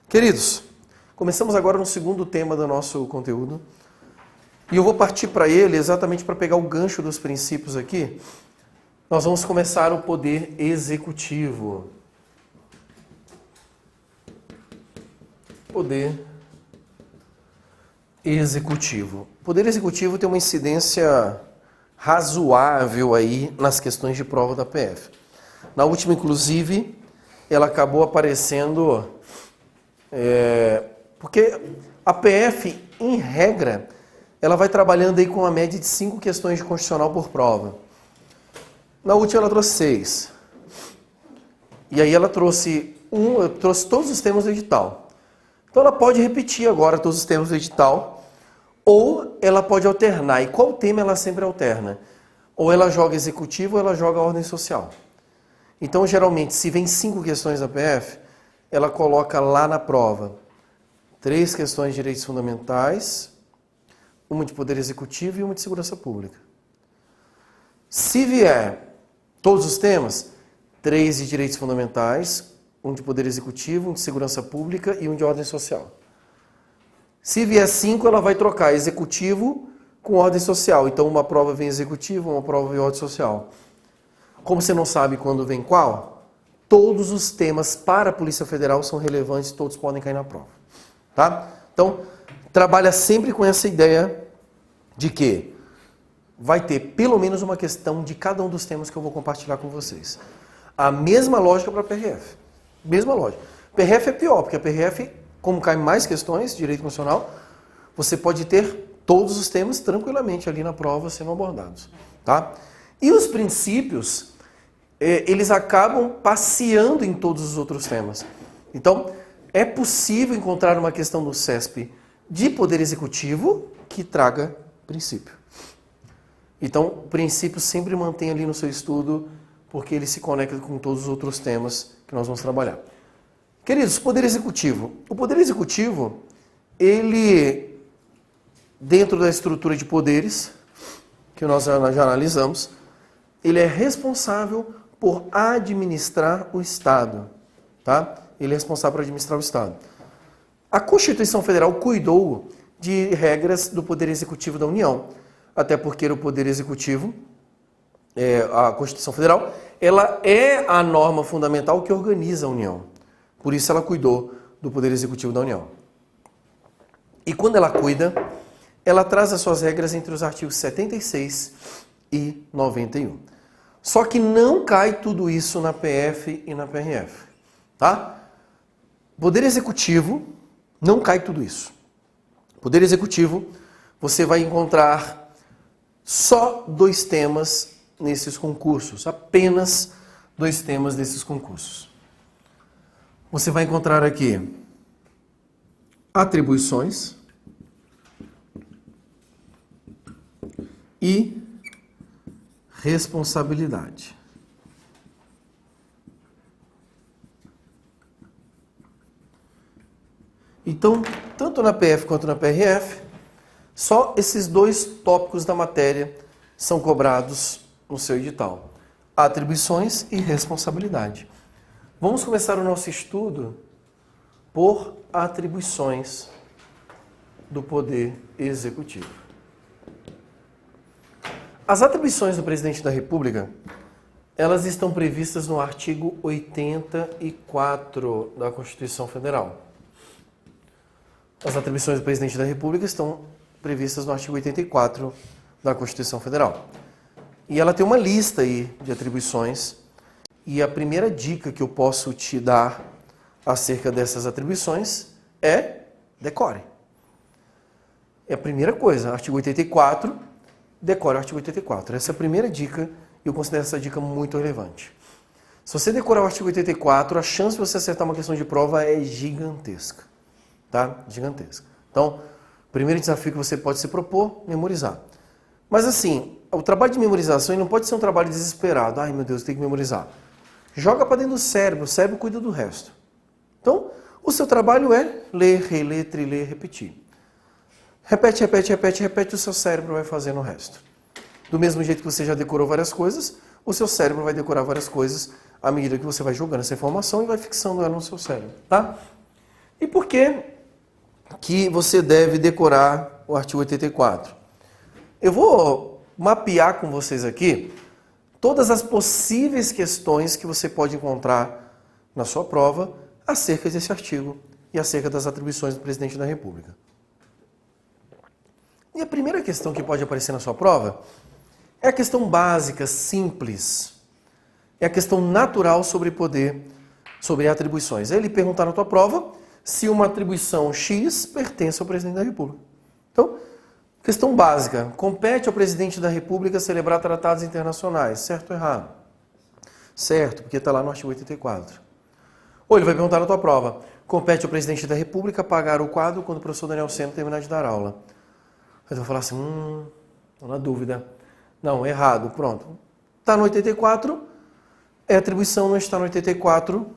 Queridos, começamos agora no segundo tema do nosso conteúdo e eu vou partir para ele exatamente para pegar o gancho dos princípios aqui. Nós vamos começar o poder executivo. Poder executivo. O poder executivo tem uma incidência razoável aí nas questões de prova da PF. Na última, inclusive, ela acabou aparecendo porque a PF, em regra, ela vai trabalhando aí com uma média de 5 questões de constitucional por prova. Na última ela trouxe 6. E aí ela trouxe todos os temas do edital. Então ela pode repetir agora todos os temas do edital, ou ela pode alternar. E qual tema ela sempre alterna? Ou ela joga executivo ou ela joga ordem social. Então, geralmente, se vem 5 questões da PF, ela coloca lá na prova 3 questões de direitos fundamentais, uma de poder executivo e uma de segurança pública. Se vier todos os temas, 3 de direitos fundamentais, um de poder executivo, um de segurança pública e um de ordem social. Se vier 5, ela vai trocar executivo com ordem social. Então, uma prova vem executivo, uma prova vem ordem social. Como você não sabe quando vem qual, todos os temas para a Polícia Federal são relevantes, todos podem cair na prova. Tá? Então, trabalha sempre com essa ideia de que vai ter pelo menos uma questão de cada um dos temas que eu vou compartilhar com vocês. A mesma lógica para a PRF. Mesma lógica. PRF é pior, porque a PRF, como caem mais questões de direito constitucional, você pode ter todos os temas tranquilamente ali na prova sendo abordados. Tá? E os princípios, eles acabam passeando em todos os outros temas. Então, é possível encontrar uma questão no CESP de poder executivo que traga princípio. Então, o princípio sempre mantém ali no seu estudo, porque ele se conecta com todos os outros temas que nós vamos trabalhar. Queridos, poder executivo. O poder executivo, ele, dentro da estrutura de poderes, que nós já analisamos, ele é responsável por administrar o Estado. Tá? Ele é responsável por administrar o Estado. A Constituição Federal cuidou de regras do Poder Executivo da União, até porque o Poder Executivo, a Constituição Federal, ela é a norma fundamental que organiza a União. Por isso ela cuidou do Poder Executivo da União. E quando ela cuida, ela traz as suas regras entre os artigos 76 e 91. Só que não cai tudo isso na PF e na PRF. Tá? Poder Executivo, não cai tudo isso. Poder Executivo, você vai encontrar só 2 temas nesses concursos. Apenas 2 temas nesses concursos. Você vai encontrar aqui atribuições e responsabilidade. Então, tanto na PF quanto na PRF, só esses 2 tópicos da matéria são cobrados no seu edital. Atribuições e responsabilidade. Vamos começar o nosso estudo por atribuições do Poder Executivo. As atribuições do Presidente da República, elas estão previstas no artigo 84 da Constituição Federal. As atribuições do Presidente da República estão previstas no artigo 84 da Constituição Federal. E ela tem uma lista aí de atribuições. E a primeira dica que eu posso te dar acerca dessas atribuições é decore. É a primeira coisa, artigo 84, decore o artigo 84. Essa é a primeira dica e eu considero essa dica muito relevante. Se você decorar o artigo 84, a chance de você acertar uma questão de prova é gigantesca. Tá? Gigantesca. Então, o primeiro desafio que você pode se propor, memorizar. Mas assim, o trabalho de memorização ele não pode ser um trabalho desesperado. Ai meu Deus, eu tenho que memorizar. Joga para dentro do cérebro, o cérebro cuida do resto. Então, o seu trabalho é ler, reler, triler, repetir. Repete, repete, repete, repete, o seu cérebro vai fazendo o resto. Do mesmo jeito que você já decorou várias coisas, o seu cérebro vai decorar várias coisas à medida que você vai jogando essa informação e vai fixando ela no seu cérebro, tá? E por que você deve decorar o artigo 84? Eu vou mapear com vocês aqui todas as possíveis questões que você pode encontrar na sua prova acerca desse artigo e acerca das atribuições do presidente da República. E a primeira questão que pode aparecer na sua prova é a questão básica, simples. É a questão natural sobre poder, sobre atribuições. É ele perguntar na tua prova se uma atribuição X pertence ao presidente da República. Então, questão básica. Compete ao presidente da República celebrar tratados internacionais. Certo ou errado? Certo, porque está lá no artigo 84. Ou ele vai perguntar na tua prova. Compete ao presidente da República pagar o quadro quando o professor Daniel Sena terminar de dar aula. Aí tu vai falar assim, estou na dúvida. Não, errado, pronto. Está no 84, é atribuição, não está no 84,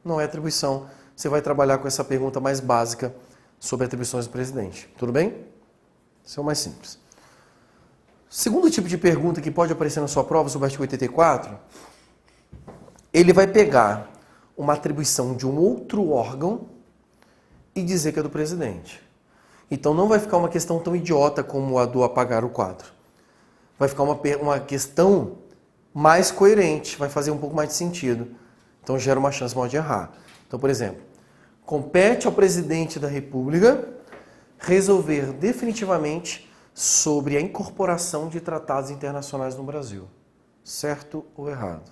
não é atribuição. Você vai trabalhar com essa pergunta mais básica sobre atribuições do presidente. Tudo bem? Isso é o mais simples. Segundo tipo de pergunta que pode aparecer na sua prova sobre o artigo 84, ele vai pegar uma atribuição de um outro órgão e dizer que é do presidente. Então não vai ficar uma questão tão idiota como a do apagar o quadro. Vai ficar uma questão mais coerente, vai fazer um pouco mais de sentido. Então gera uma chance maior de errar. Então, por exemplo, compete ao presidente da República resolver definitivamente sobre a incorporação de tratados internacionais no Brasil. Certo ou errado?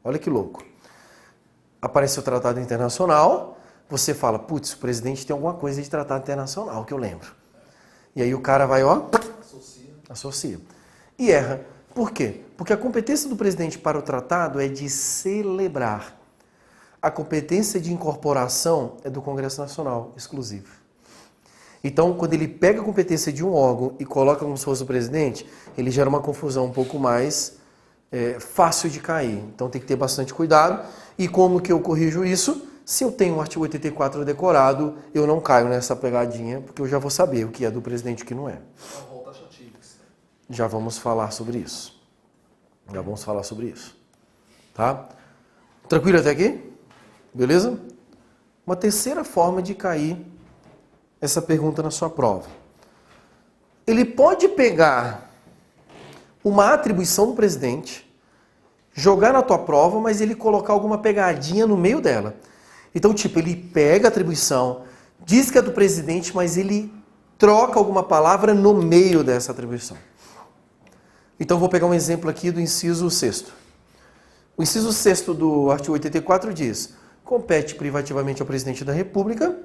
Olha que louco. Apareceu o tratado internacional, você fala, putz, o presidente tem alguma coisa de tratado internacional que eu lembro. E aí o cara vai, associa. E erra. Por quê? Porque a competência do presidente para o tratado é de celebrar. A competência de incorporação é do Congresso Nacional, exclusivo. Então, quando ele pega a competência de um órgão e coloca como se fosse o presidente, ele gera uma confusão um pouco mais fácil de cair. Então, tem que ter bastante cuidado. E como que eu corrijo isso? Se eu tenho o artigo 84 decorado, eu não caio nessa pegadinha, porque eu já vou saber o que é do presidente e o que não é. Já vamos falar sobre isso. Tá? Tranquilo até aqui? Beleza? Uma terceira forma de cair essa pergunta na sua prova. Ele pode pegar uma atribuição do presidente, jogar na tua prova, mas ele colocar alguma pegadinha no meio dela. Então, tipo, ele pega a atribuição, diz que é do presidente, mas ele troca alguma palavra no meio dessa atribuição. Então, vou pegar um exemplo aqui do inciso 6º. O inciso 6º do artigo 84 diz: compete privativamente ao presidente da República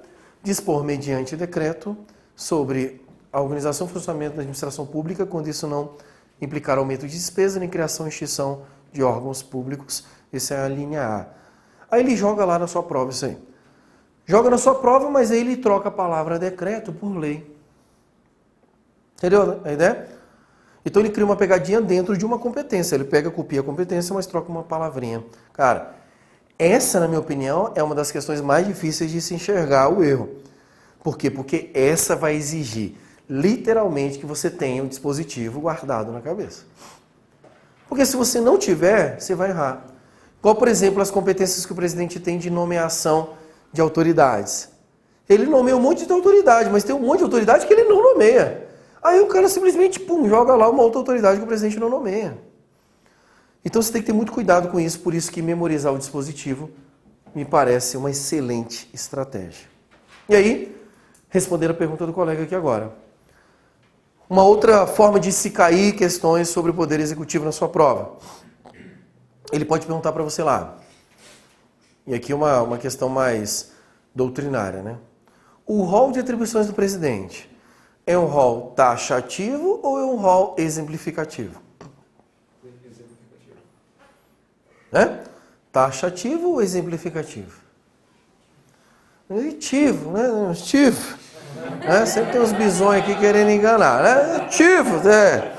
dispor mediante decreto sobre a organização e funcionamento da administração pública, quando isso não implicar aumento de despesa nem criação e extinção de órgãos públicos. Essa é a linha A. Aí ele joga lá na sua prova isso aí. Joga na sua prova, mas aí ele troca a palavra decreto por lei. Entendeu a ideia? Então ele cria uma pegadinha dentro de uma competência. Ele pega, copia a competência, mas troca uma palavrinha. Cara, essa, na minha opinião, é uma das questões mais difíceis de se enxergar o erro. Por quê? Porque essa vai exigir, literalmente, que você tenha o dispositivo guardado na cabeça. Porque se você não tiver, você vai errar. Qual, por exemplo, as competências que o presidente tem de nomeação de autoridades? Ele nomeia um monte de autoridade, mas tem um monte de autoridade que ele não nomeia. Aí o cara simplesmente, joga lá uma outra autoridade que o presidente não nomeia. Então você tem que ter muito cuidado com isso, por isso que memorizar o dispositivo me parece uma excelente estratégia. E aí, responder a pergunta do colega aqui agora. Uma outra forma de se cair questões sobre o poder executivo na sua prova. Ele pode perguntar para você lá. E aqui uma questão mais doutrinária, né? O rol de atribuições do presidente é um rol taxativo ou é um rol exemplificativo? Né? Taxativo ou exemplificativo? Exemplificativo, né? Ativo. Né? Sempre tem uns bisões aqui querendo enganar, né? Ativo, né?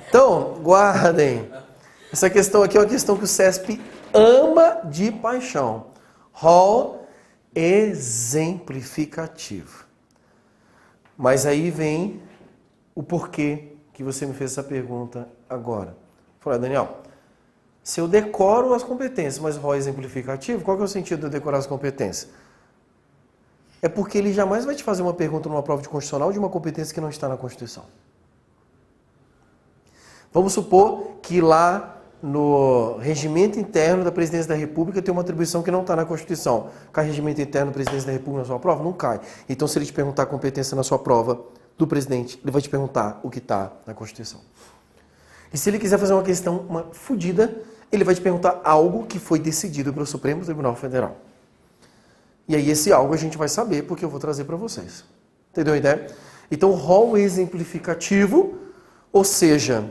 Então, guardem. Essa questão aqui é uma questão que o CESP ama de paixão. Rol exemplificativo. Mas aí vem o porquê que você me fez essa pergunta agora. Falei, Daniel, se eu decoro as competências, mas rol exemplificativo, qual que é o sentido de eu decorar as competências? é porque ele jamais vai te fazer uma pergunta numa prova de constitucional de uma competência que não está na Constituição. Vamos supor que lá no regimento interno da Presidência da República tem uma atribuição que não está na Constituição. Cai regimento interno da Presidência da República na sua prova? Não cai. Então, se ele te perguntar a competência na sua prova do presidente, ele vai te perguntar o que está na Constituição. E se ele quiser fazer uma questão, uma fodida, ele vai te perguntar algo que foi decidido pelo Supremo Tribunal Federal. E aí esse algo a gente vai saber, porque eu vou trazer para vocês. Entendeu a ideia? Então, rol exemplificativo, ou seja,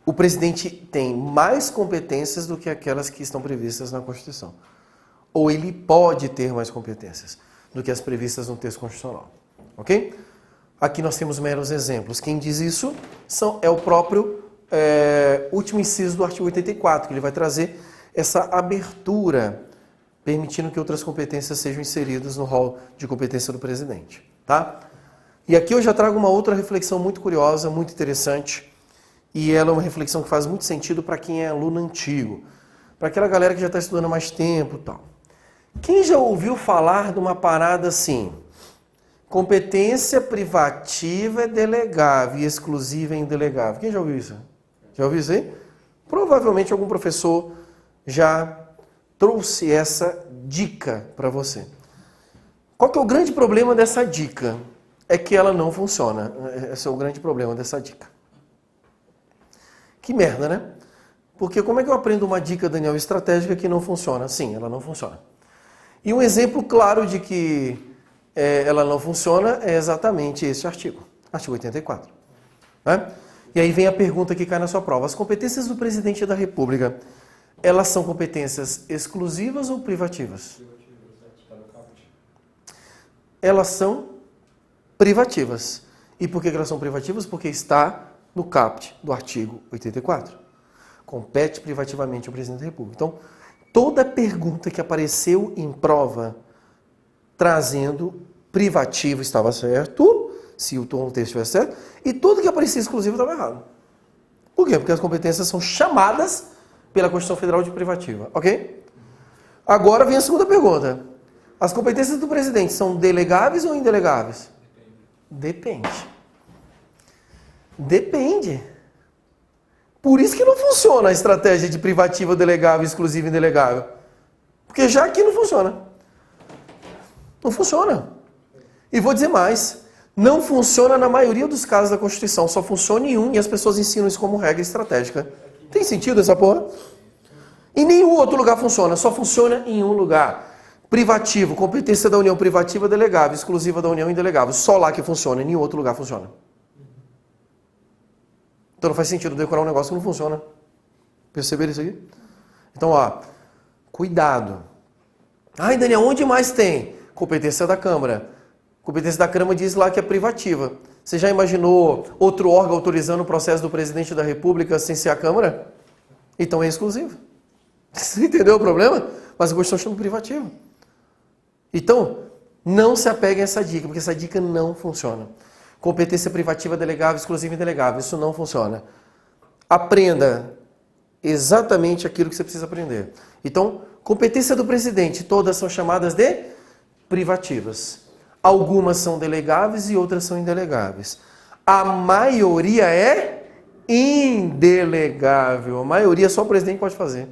o presidente tem mais competências do que aquelas que estão previstas na Constituição. Ou ele pode ter mais competências do que as previstas no texto constitucional. Ok? Aqui nós temos meros exemplos. Quem diz isso é o próprio último inciso do artigo 84, que ele vai trazer essa abertura, permitindo que outras competências sejam inseridas no rol de competência do presidente. Tá? E aqui eu já trago uma outra reflexão muito curiosa, muito interessante, e ela é uma reflexão que faz muito sentido para quem é aluno antigo, para aquela galera que já está estudando há mais tempo e tal. Quem já ouviu falar de uma parada assim? Competência privativa é delegável e exclusiva é indelegável. Quem já ouviu isso? Já ouviu isso aí? Provavelmente algum professor já trouxe essa dica para você. Qual que é o grande problema dessa dica? É que ela não funciona. Esse é o grande problema dessa dica. Que merda, né? Porque como é que eu aprendo uma dica, Daniel, estratégica que não funciona? Sim, ela não funciona. E um exemplo claro de que ela não funciona é exatamente esse artigo 84. Né? E aí vem a pergunta que cai na sua prova. As competências do presidente da República, elas são competências exclusivas ou privativas? Elas são privativas. E por que elas são privativas? Porque está no caput do artigo 84. Compete privativamente ao presidente da República. Então, toda pergunta que apareceu em prova trazendo privativo estava certo, se o tom do texto estiver certo, e tudo que aparecia exclusivo estava errado. Por quê? Porque as competências são chamadas pela Constituição Federal de privativa, ok? Agora vem a segunda pergunta. As competências do presidente são delegáveis ou indelegáveis? Depende. Depende. Por isso que não funciona a estratégia de privativa, delegável, exclusiva e indelegável. Porque já aqui não funciona. Não funciona. E vou dizer mais. Não funciona na maioria dos casos da Constituição. Só funciona em um e as pessoas ensinam isso como regra estratégica. Tem sentido essa porra? Em nenhum outro lugar funciona. Só funciona em um lugar. Privativo, competência da União privativa, delegável. Exclusiva da União, indelegável. Só lá que funciona. Em nenhum outro lugar funciona. Então não faz sentido decorar um negócio que não funciona. Perceberam isso aqui? Então, ó, cuidado. Ai, Daniel, onde mais tem? Competência da Câmara. Competência da Câmara diz lá que é privativa. Você já imaginou outro órgão autorizando o processo do presidente da República sem ser a Câmara? Então é exclusivo. Você entendeu o problema? Mas a Constituição chama privativo. Então, não se apeguem a essa dica, porque essa dica não funciona. Competência privativa, delegável, exclusiva e indelegável. Isso não funciona. Aprenda exatamente aquilo que você precisa aprender. Então, competência do presidente, todas são chamadas de privativas. Algumas são delegáveis e outras são indelegáveis. A maioria é indelegável. A maioria só o presidente pode fazer.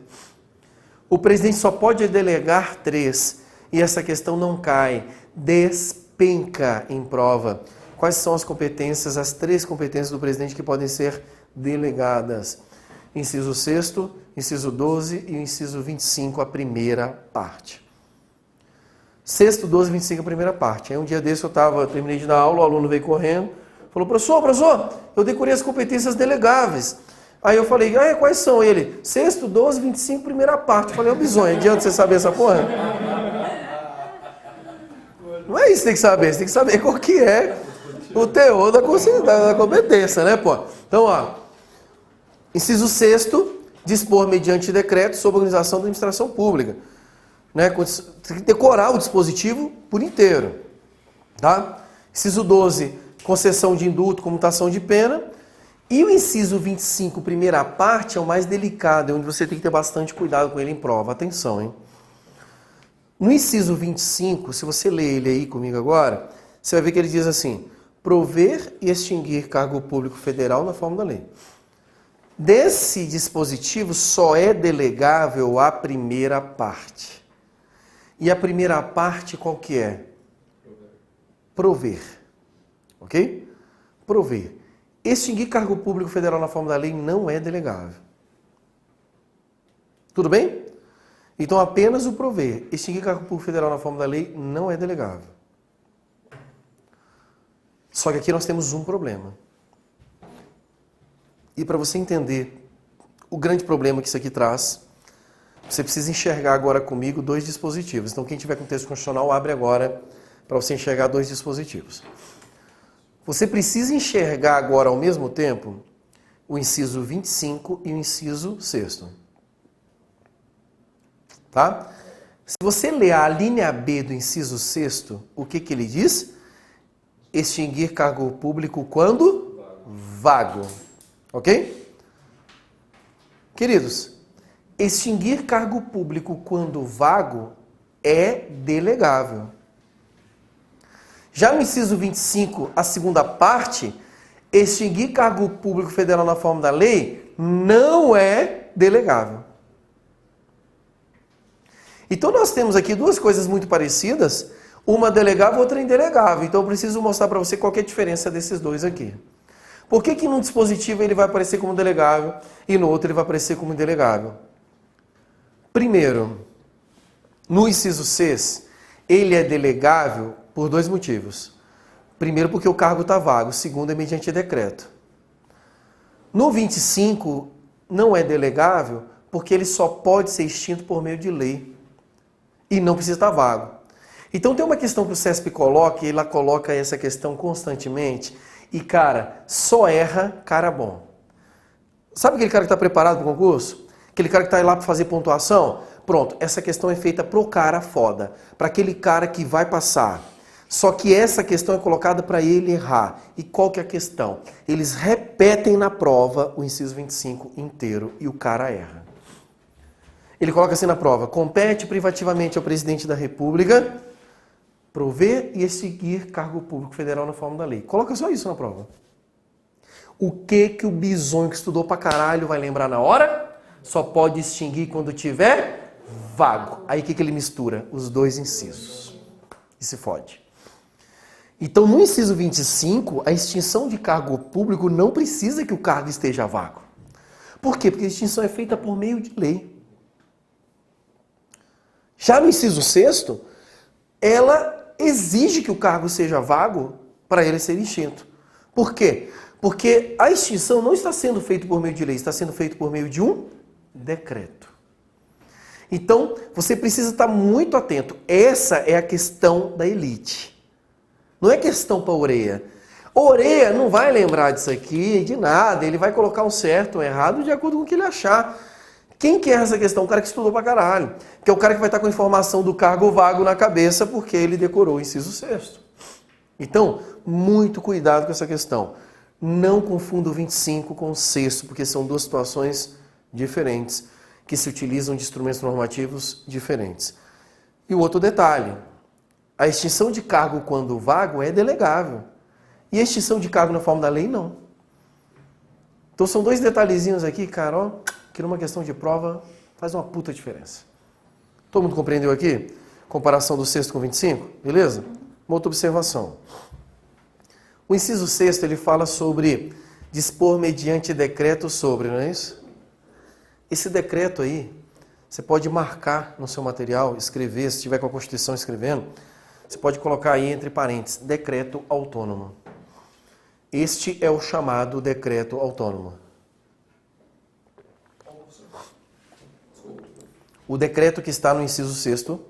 O presidente só pode delegar 3. E essa questão não cai. Despenca em prova. Quais são as competências, as 3 competências do presidente que podem ser delegadas? Inciso 6º, inciso 12 e o inciso 25, a primeira parte. 6º, 12 e 25, a primeira parte. Aí um dia desse eu terminei de dar aula, o aluno veio correndo, falou, professor, eu decorei as competências delegáveis. Aí eu falei, quais são? Ele, 6º, 12, 25, primeira parte. Eu falei, bizonho, adianta você saber essa porra? Não é isso que tem que saber, você tem que saber qual que é o teor da competência, né, pô? Então, ó, inciso 6º, dispor mediante decreto sobre a organização da administração pública. Né? Tem que decorar o dispositivo por inteiro. Tá? Inciso 12, concessão de indulto, comutação de pena. E o inciso 25, primeira parte, é o mais delicado, é onde você tem que ter bastante cuidado com ele em prova. Atenção, hein? No inciso 25, se você ler ele aí comigo agora, você vai ver que ele diz assim: prover e extinguir cargo público federal na forma da lei. Desse dispositivo só é delegável a primeira parte. E a primeira parte qual que é? Prover. Ok? Prover. Extinguir cargo público federal na forma da lei não é delegável. Tudo bem? Então apenas o prover. Extinguir cargo público federal na forma da lei não é delegável. Só que aqui nós temos um problema. E para você entender o grande problema que isso aqui traz, você precisa enxergar agora comigo dois dispositivos. Então quem tiver com texto constitucional, abre agora para você enxergar dois dispositivos. Você precisa enxergar agora ao mesmo tempo o inciso 25 e o inciso 6º. Tá? Se você ler a linha B do inciso 6º, o que ele diz? Extinguir cargo público quando? Vago. Ok? Queridos, extinguir cargo público quando vago é delegável. Já no inciso 25, a segunda parte, extinguir cargo público federal na forma da lei não é delegável. Então nós temos aqui duas coisas muito parecidas, uma delegável, outra indelegável. Então eu preciso mostrar para você qual que é a diferença desses dois aqui. Por que num dispositivo ele vai aparecer como delegável e no outro ele vai aparecer como indelegável? Primeiro, no inciso 6, ele é delegável por dois motivos. Primeiro, porque o cargo está vago. Segundo, é mediante decreto. No 25, não é delegável porque ele só pode ser extinto por meio de lei. E não precisa estar vago. Então tem uma questão que o CESP coloca, e ela coloca essa questão constantemente. E, cara, só erra cara bom. Sabe aquele cara que está preparado para o concurso? Aquele cara que está lá para fazer pontuação? Pronto, essa questão é feita pro cara foda. Para aquele cara que vai passar. Só que essa questão é colocada para ele errar. E qual que é a questão? Eles repetem na prova o inciso 25 inteiro e o cara erra. Ele coloca assim na prova: compete privativamente ao presidente da República prover e extinguir cargo público federal na forma da lei. Coloca só isso na prova. O que o bisonho que estudou pra caralho vai lembrar na hora? Só pode extinguir quando tiver vago. Aí o que ele mistura? Os dois incisos. E se fode. Então, no inciso 25, a extinção de cargo público não precisa que o cargo esteja vago. Por quê? Porque a extinção é feita por meio de lei. Já no inciso 6º, ela exige que o cargo seja vago para ele ser extinto. Por quê? Porque a extinção não está sendo feita por meio de lei, está sendo feita por meio de um decreto. Então, você precisa estar muito atento. Essa é a questão da elite. Não é questão para Oreia. Oreia não vai lembrar disso aqui, de nada. Ele vai colocar um certo ou um errado de acordo com o que ele achar. Quem que é essa questão? O cara que estudou pra caralho. Que é o cara que vai estar com a informação do cargo vago na cabeça porque ele decorou o inciso 6º. Então, muito cuidado com essa questão. Não confunda o 25 com o 6º, porque são duas situações diferentes que se utilizam de instrumentos normativos diferentes. E o outro detalhe, a extinção de cargo quando vago é delegável. E a extinção de cargo na forma da lei, não. Então são dois detalhezinhos aqui, cara, ó, que numa questão de prova faz uma puta diferença. Todo mundo compreendeu aqui? Comparação do 6º com o 25? Beleza? Uma outra observação. O inciso 6º, ele fala sobre dispor mediante decreto sobre, não é isso? Esse decreto aí, você pode marcar no seu material, escrever, se tiver com a Constituição escrevendo, você pode colocar aí entre parênteses, decreto autônomo. Este é o chamado decreto autônomo. O decreto que está no inciso 6º,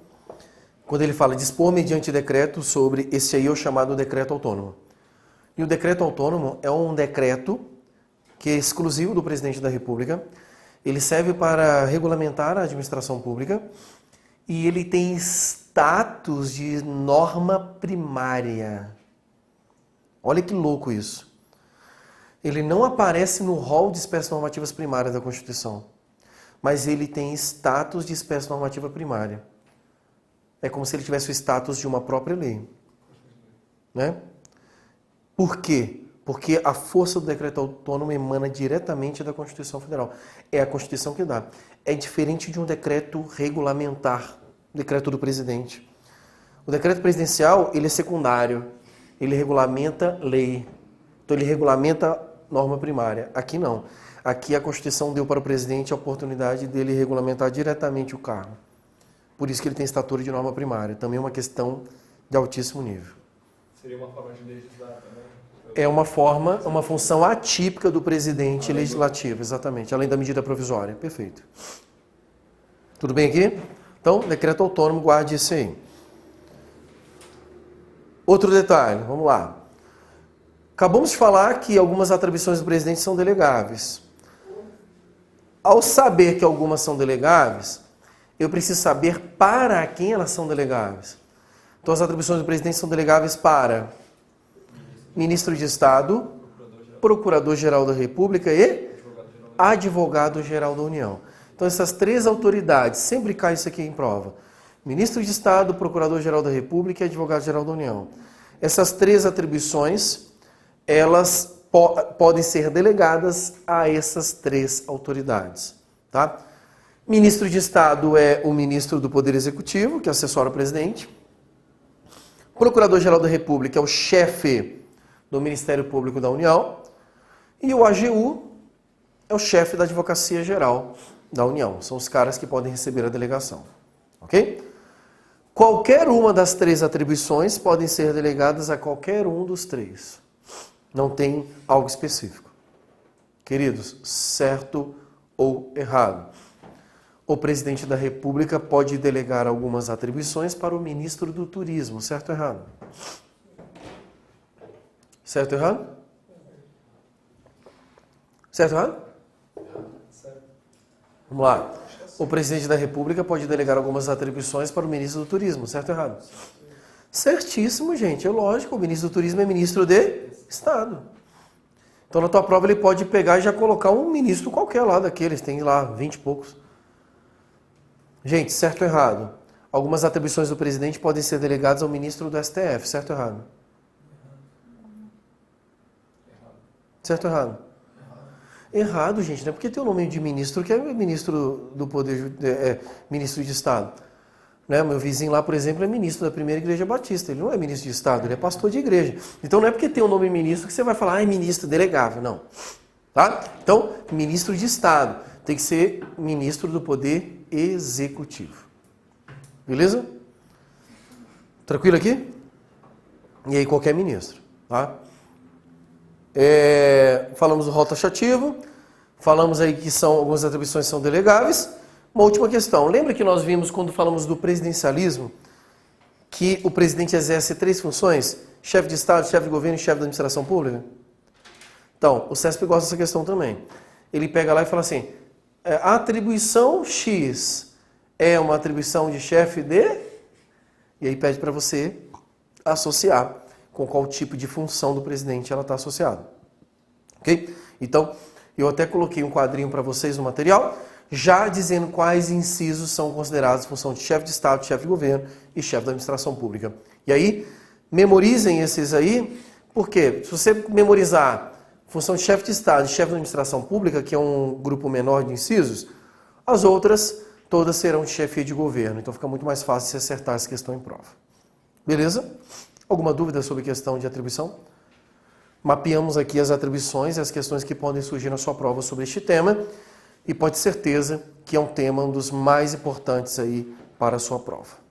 quando ele fala dispor mediante decreto sobre, esse aí é o chamado decreto autônomo. E o decreto autônomo é um decreto que é exclusivo do presidente da República. Ele serve para regulamentar a administração pública e ele tem status de norma primária. Olha que louco isso. Ele não aparece no rol de espécies normativas primárias da Constituição, mas ele tem status de espécie normativa primária. é como se ele tivesse o status de uma própria lei. Né? Por quê? Porque a força do decreto autônomo emana diretamente da Constituição Federal. É a Constituição que dá. É diferente de um decreto regulamentar, decreto do presidente. O decreto presidencial, ele é secundário. Ele regulamenta lei. Então, ele regulamenta norma primária. Aqui não. Aqui a Constituição deu para o presidente a oportunidade dele regulamentar diretamente o cargo. Por isso que ele tem estatura de norma primária. Também é uma questão de altíssimo nível. Seria uma forma de legislar também? É uma forma, uma função atípica do presidente legislativo, exatamente, além da medida provisória. Perfeito. Tudo bem aqui? Então, decreto autônomo, guarde isso aí. Outro detalhe, vamos lá. Acabamos de falar que algumas atribuições do presidente são delegáveis. Ao saber que algumas são delegáveis, eu preciso saber para quem elas são delegáveis. Então, as atribuições do presidente são delegáveis para ministro de Estado, procurador-geral da República e advogado-geral da União. Então, essas três autoridades, sempre cai isso aqui em prova. Ministro de Estado, procurador-geral da República e advogado-geral da União. Essas três atribuições, elas podem ser delegadas a essas três autoridades. Tá? Ministro de Estado é o ministro do Poder Executivo, que assessora o presidente. Procurador-geral da República é o chefe do Ministério Público da União. E o AGU é o chefe da Advocacia Geral da União. São os caras que podem receber a delegação. Ok? Qualquer uma das três atribuições podem ser delegadas a qualquer um dos três. Não tem algo específico. Queridos, certo ou errado? O presidente da República pode delegar algumas atribuições para o ministro do Turismo. Certo ou errado? Certo ou errado? Certo ou errado? Vamos lá. O presidente da República pode delegar algumas atribuições para o ministro do Turismo. Certo ou errado? Certíssimo, gente. É lógico. O ministro do Turismo é ministro de Estado. Então, na tua prova, ele pode pegar e já colocar um ministro qualquer lá daqueles. Tem lá 20 e poucos. Gente, certo ou errado? Algumas atribuições do presidente podem ser delegadas ao ministro do STF. Certo ou errado? Certo ou errado? Errado, gente, não é porque tem o nome de ministro que é ministro do Poder, ministro de Estado. Né? Meu vizinho lá, por exemplo, é ministro da Primeira Igreja Batista. Ele não é ministro de Estado, ele é pastor de igreja. Então não é porque tem o nome ministro que você vai falar, ministro delegável, não. Tá? Então, ministro de Estado tem que ser ministro do Poder Executivo. Beleza? Tranquilo aqui? E aí qualquer ministro, tá? Falamos do rol taxativo, falamos aí que algumas atribuições são delegáveis. Uma última questão, lembra que nós vimos quando falamos do presidencialismo, que o presidente exerce três funções, chefe de Estado, chefe de governo e chefe da administração pública? Então, o CESP gosta dessa questão também. Ele pega lá e fala assim, a atribuição X é uma atribuição de chefe de... E aí pede para você associar com qual tipo de função do presidente ela está associada. Ok? Então, eu até coloquei um quadrinho para vocês no material, já dizendo quais incisos são considerados função de chefe de Estado, chefe de governo e chefe da administração pública. E aí, memorizem esses aí, porque se você memorizar função de chefe de Estado e chefe da administração pública, que é um grupo menor de incisos, as outras todas serão de chefia de governo. Então fica muito mais fácil você acertar essa questão em prova. Beleza? Alguma dúvida sobre questão de atribuição? Mapeamos aqui as atribuições e as questões que podem surgir na sua prova sobre este tema e pode ter certeza que é um tema um dos mais importantes aí para a sua prova.